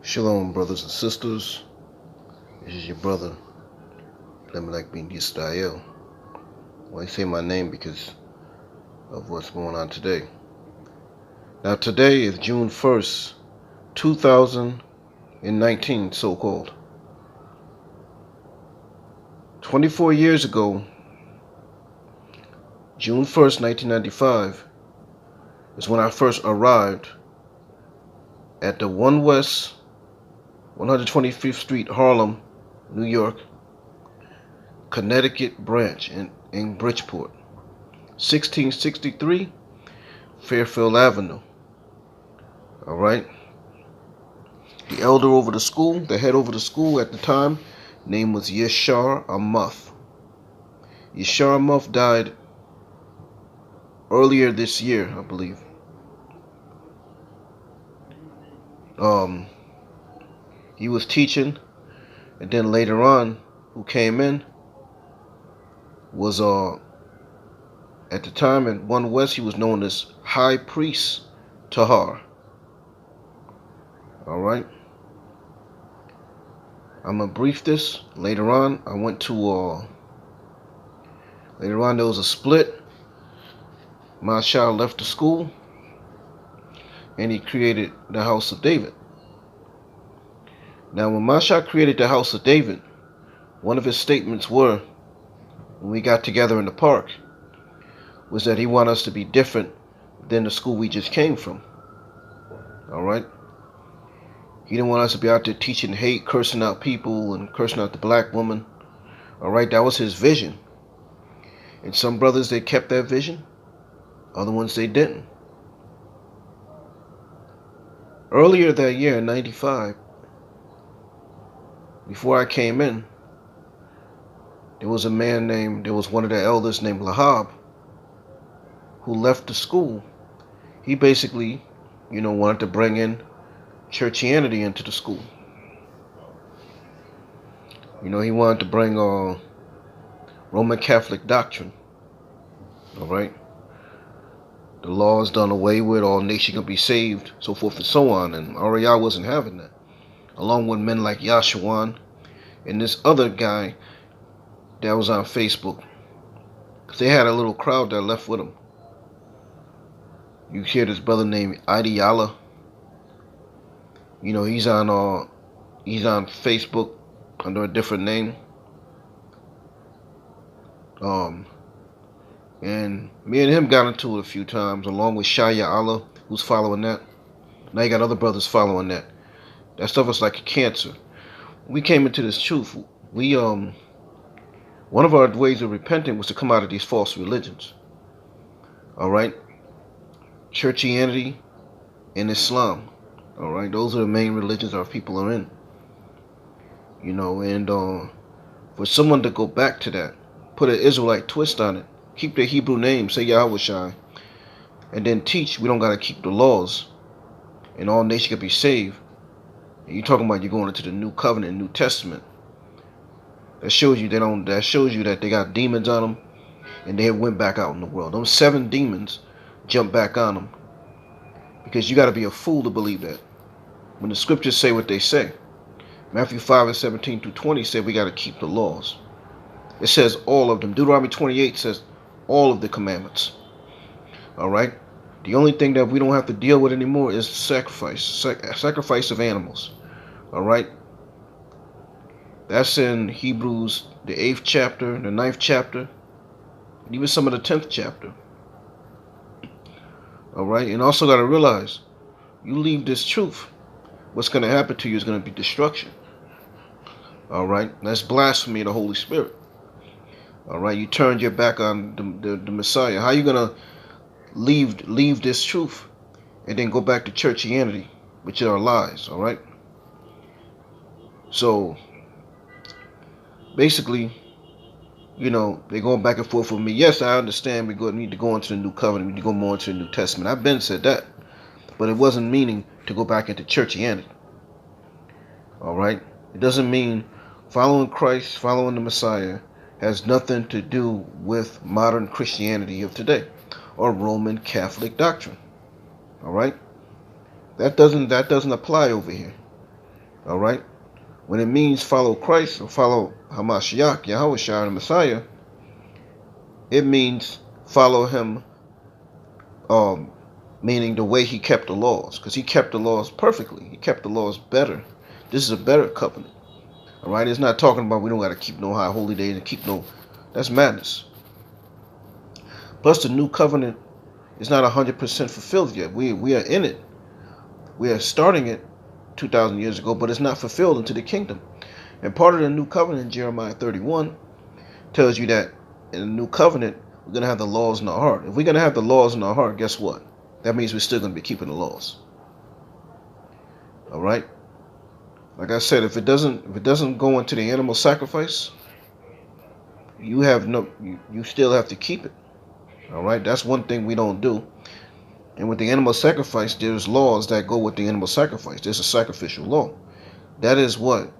Shalom, brothers and sisters. This is your brother, Gadalmayam.The Yasharahmath. Well, I say my name because of what's going on today. Now, today is June 1st, 2019, so-called. 24 years ago, June 1st, 1995, is when I first arrived at the 1 West 125th Street, Harlem, New York, Connecticut branch in Bridgeport, 1663 Fairfield Avenue. All right. The elder over the school, the head over the school at the time, name was Yasharahmath. Yasharahmath died earlier this year, I believe. He was teaching, and then later on, who came in was at the time at 1 West, he was known as High Priest Tahar. All right. I'm gonna brief this later on. I went to later on there was a split. My child left the school, and he created the House of David. Now, when Masha created the House of David, one of his statements were, when we got together in the park, was that he wanted us to be different than the school we just came from. All right? He didn't want us to be out there teaching hate, cursing out people, and cursing out the black woman. All right? That was his vision. And some brothers, they kept that vision. Other ones, they didn't. Earlier that year, in 95, before I came in, there was one of the elders named Lahab, who left the school. He basically, wanted to bring in churchianity into the school. He wanted to bring Roman Catholic doctrine. All right? The law is done away with, all nations can be saved, so forth and so on. And Ariel wasn't having that. Along with men like Yasharahmath and this other guy that was on Facebook. Because they had a little crowd that left with him. You hear this brother named Ideala. He's on Facebook under a different name. And me and him got into it a few times, along with Shaya Allah, who's following that. Now you got other brothers following that. That stuff is like a cancer. We came into this truth. One of our ways of repenting was to come out of these false religions. All right? Churchianity and Islam. All right? Those are the main religions our people are in. And for someone to go back to that, put an Israelite twist on it, keep their Hebrew name, say Yahweh Shai, and then teach we don't got to keep the laws, and all nations can be saved. And you talking about you're going into the New Covenant, New Testament. That shows you that they got demons on them, and they went back out in the world. Those 7 demons jumped back on them, because you got to be a fool to believe that. When the scriptures say what they say, Matthew 5:17-20 said we got to keep the laws. It says all of them. Deuteronomy 28 says all of the commandments. All right. The only thing that we don't have to deal with anymore is sacrifice of animals. All right. That's in Hebrews, the 8th chapter, the 9th chapter, and even some of the 10th chapter. All right. And also got to realize, you leave this truth, what's going to happen to you is going to be destruction. All right. That's blasphemy of the Holy Spirit. All right. You turned your back on the Messiah. How are you going to leave this truth and then go back to churchianity, which are lies? All right. So basically, they're going back and forth with me. Yes, I understand we need to go into the New Covenant. We need to go more into the New Testament. I've been said that, but it wasn't meaning to go back into churchianity. All right. It doesn't mean following Christ, following the Messiah has nothing to do with modern Christianity of today or Roman Catholic doctrine. All right. That doesn't apply over here. All right. When it means follow Christ or follow Hamashiach, Yahushua, the Messiah, it means follow him, um, meaning the way he kept the laws, because he kept the laws perfectly. He kept the laws better. This is a better covenant. All right. It's not talking about we don't got to keep no high holy days and keep no. That's madness. Plus, the new covenant is not 100% fulfilled yet. We are in it. We are starting it 2,000 years ago, but it's not fulfilled into the kingdom. And part of the new covenant, Jeremiah 31, tells you that in the new covenant, we're going to have the laws in our heart. If we're going to have the laws in our heart, guess what? That means we're still going to be keeping the laws. All right? Like I said, if it doesn't go into the animal sacrifice, you still have to keep it. All right? That's one thing we don't do. And with the animal sacrifice, there's laws that go with the animal sacrifice. There's a sacrificial law. That is what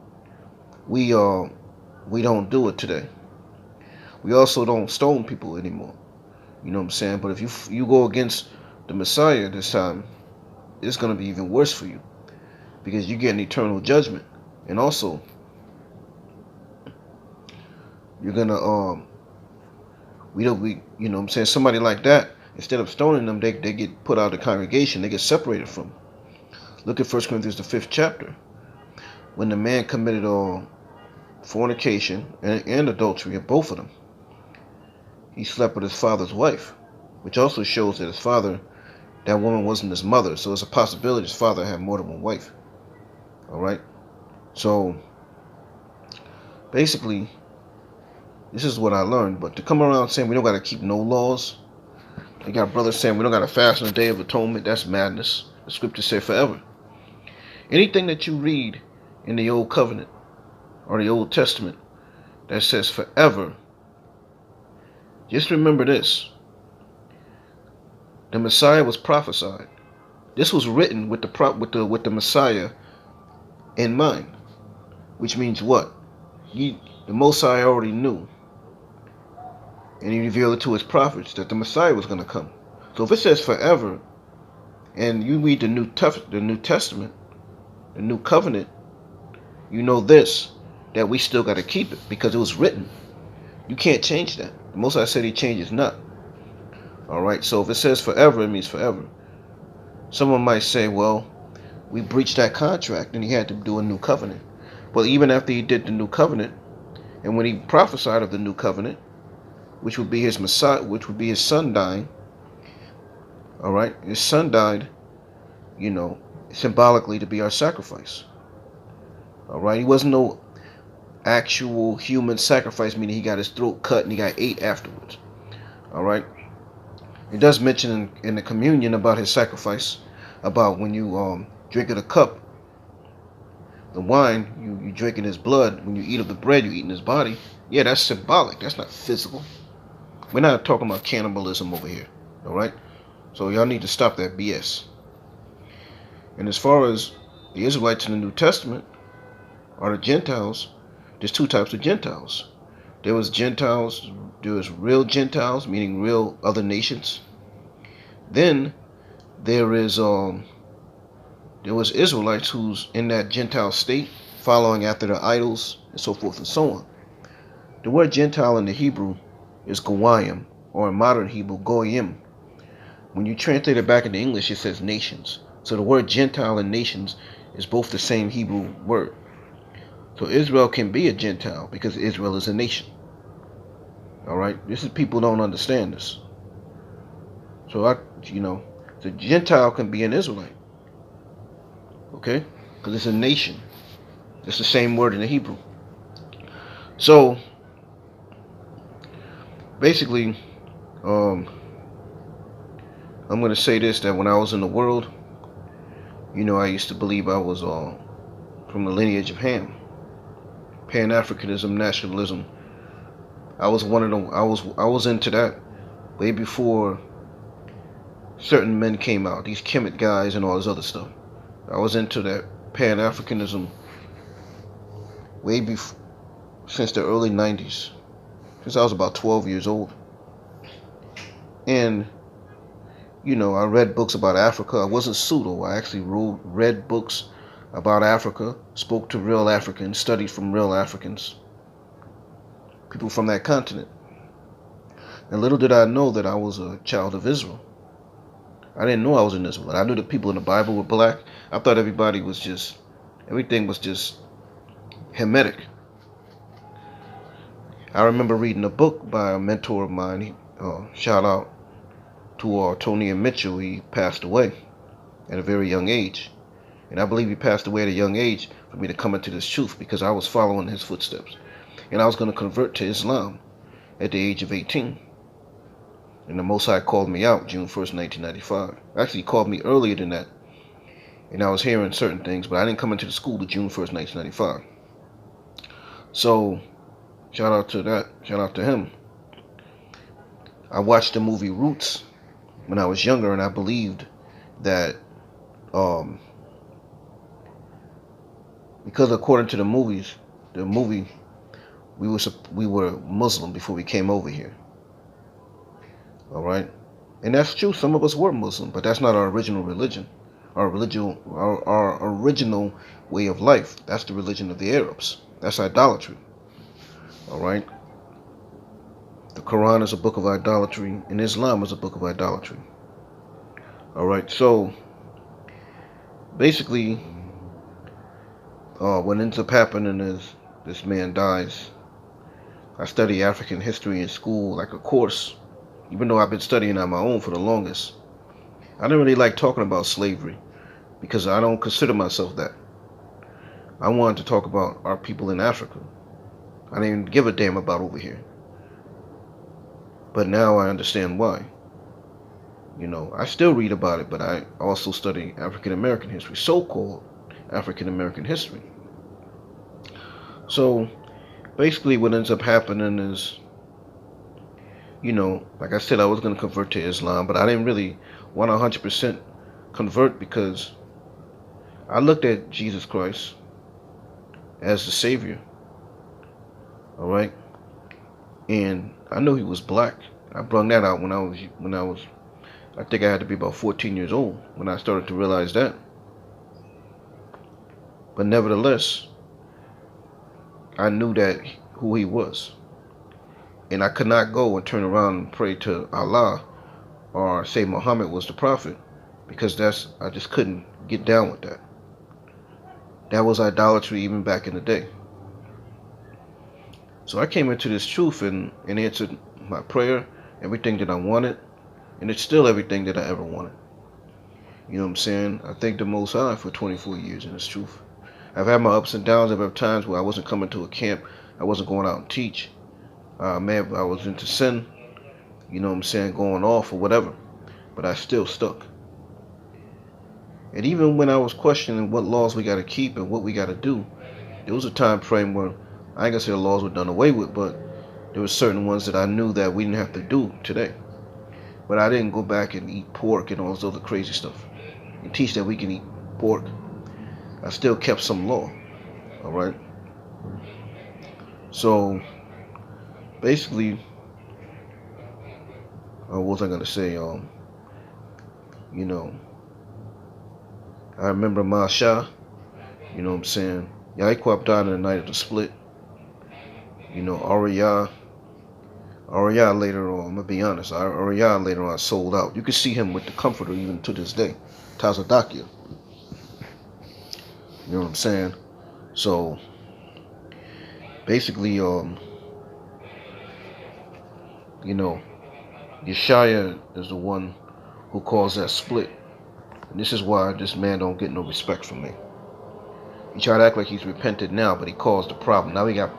we don't do it today. We also don't stone people anymore. You know what I'm saying? But if you go against the Messiah this time, it's going to be even worse for you, because you get an eternal judgment. And also, you're going to you know what I'm saying, somebody like that, instead of stoning them, they get put out of the congregation. They get separated from them. Look at 1 Corinthians, the 5th chapter. When the man committed fornication and adultery, both of them, he slept with his father's wife, which also shows that his father, that woman wasn't his mother. So it's a possibility his father had more than one wife. All right. So basically, this is what I learned. But to come around saying we don't got to keep no laws, you got brothers saying we don't got to fast on the Day of Atonement, that's madness. The scriptures say forever. Anything that you read in the Old Covenant or the Old Testament that says forever, just remember this. The Messiah was prophesied. This was written with the Messiah in mind, which means what? The Most High already knew, and he revealed it to his prophets that the Messiah was going to come. So if it says forever, and you read the New Testament, the New Covenant, you know this, that we still got to keep it because it was written. You can't change that. The Most High said he changes not. All right, so if it says forever, it means forever. Someone might say, well, we breached that contract and he had to do a new covenant. Well, even after he did the new covenant, and when he prophesied of the new covenant, which would be his Messiah, which would be his son dying, all right, his son died, symbolically to be our sacrifice. All right, he wasn't no actual human sacrifice, meaning he got his throat cut and he got ate afterwards. All right. It does mention in the communion about his sacrifice, about when you drink of the cup, the wine, you drinking his blood. When you eat of the bread, you eating his body. Yeah, that's symbolic. That's not physical. We're not talking about cannibalism over here. All right. So y'all need to stop that BS. And as far as the Israelites in the New Testament or the Gentiles, there's two types of Gentiles. There was real Gentiles, meaning real other nations. Then there was Israelites who's in that Gentile state, following after their idols and so forth and so on. The word Gentile in the Hebrew is goyim, or in modern Hebrew, goyim. When you translate it back into English, it says nations. So the word Gentile and nations is both the same Hebrew word. So Israel can be a Gentile because Israel is a nation. All right, this is people don't understand this. So the Gentile can be an Israelite. Okay, because it's a nation. It's the same word in the Hebrew. So basically, I'm going to say this, that when I was in the world, I used to believe I was from the lineage of Ham. Pan-Africanism, nationalism. I was one of them. I was into that way before certain men came out. These Kemet guys and all this other stuff. I was into that Pan-Africanism way before, since the early 90s. Since I was about 12 years old. And I read books about Africa. I wasn't pseudo. I actually read books about Africa, spoke to real Africans, studied from real Africans, people from that continent. And little did I know that I was a child of Israel. I didn't know I was an Israelite. I knew the people in the Bible were black. I thought everything was just Hamitic. I remember reading a book by a mentor of mine. Shout out to Tony Mitchell. He passed away at a very young age. And I believe he passed away at a young age for me to come into this truth, because I was following his footsteps. And I was going to convert to Islam at the age of 18. And the Most High called me out June 1st, 1995. Actually, he called me earlier than that. And I was hearing certain things, but I didn't come into the school to June 1st, 1995. So, shout out to that. Shout out to him. I watched the movie Roots when I was younger, and I believed that because according to the movie, we were Muslim before we came over here. All right, and that's true. Some of us were Muslim, but that's not our original religion. Our original way of life. That's the religion of the Arabs. That's idolatry. All right. The Quran is a book of idolatry, and Islam is a book of idolatry. All right. So basically, what ends up happening is this man dies. I study African history in school like a course, even though I've been studying on my own for the longest. I didn't really like talking about slavery because I don't consider myself that. I wanted to talk about our people in Africa. I didn't give a damn about over here. But now I understand why. You know, I still read about it, but I also study African American history, so-called African American history. So basically what ends up happening is, you know, like I said, I was going to convert to Islam, but I didn't really want to 100% convert, because I looked at Jesus Christ as the Savior. All right. And I knew he was black. I brung that out when I think I had to be about 14 years old when I started to realize that. But nevertheless, I knew that who he was. And I could not go and turn around and pray to Allah or say Muhammad was the prophet, because I just couldn't get down with that. That was idolatry even back in the day. So I came into this truth and answered my prayer, everything that I wanted, and it's still everything that I ever wanted. You know what I'm saying? I thank the Most High for 24 years in this truth. I've had my ups and downs. I've had times where I wasn't coming to a camp. I wasn't going out and teach. I was into sin. You know what I'm saying? Going off or whatever. But I still stuck. And even when I was questioning what laws we got to keep and what we got to do, there was a time frame where I ain't gonna say the laws were done away with, but there were certain ones that I knew that we didn't have to do today. But I didn't go back and eat pork and all this other crazy stuff and teach that we can eat pork. I still kept some law. All right. So basically, what was I gonna say? You know, I remember Masha. You know what I'm saying? Yaikwap died on the night of the split. You know, Ariyah later on, I'm going to be honest, Ariyah later on sold out. You can see him with the Comforter even to this day. Tazadakia. You know what I'm saying? So, basically, you know, Yeshaya is the one who caused that split. And this is why this man don't get no respect from me. He try to act like he's repented now, but he caused the problem. Now we got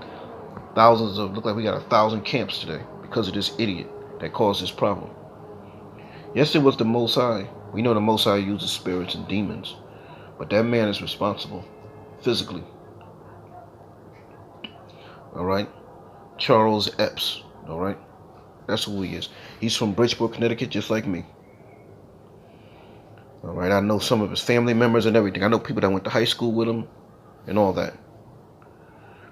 look like we got 1,000 camps today because of this idiot that caused this problem. Yes, it was the Most High. We know the Most High uses spirits and demons, but that man is responsible physically. All right? Charles Epps. All right? That's who he is. He's from Bridgeport, Connecticut, just like me. All right? I know some of his family members and everything. I know people that went to high school with him and all that.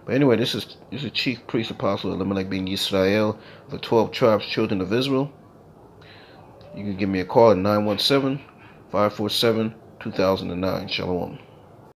But anyway, this is Chief Priest Apostle Elimelech ben Yisrael of the 12 tribes, children of Israel. You can give me a call at 917-547-2009. Shalom.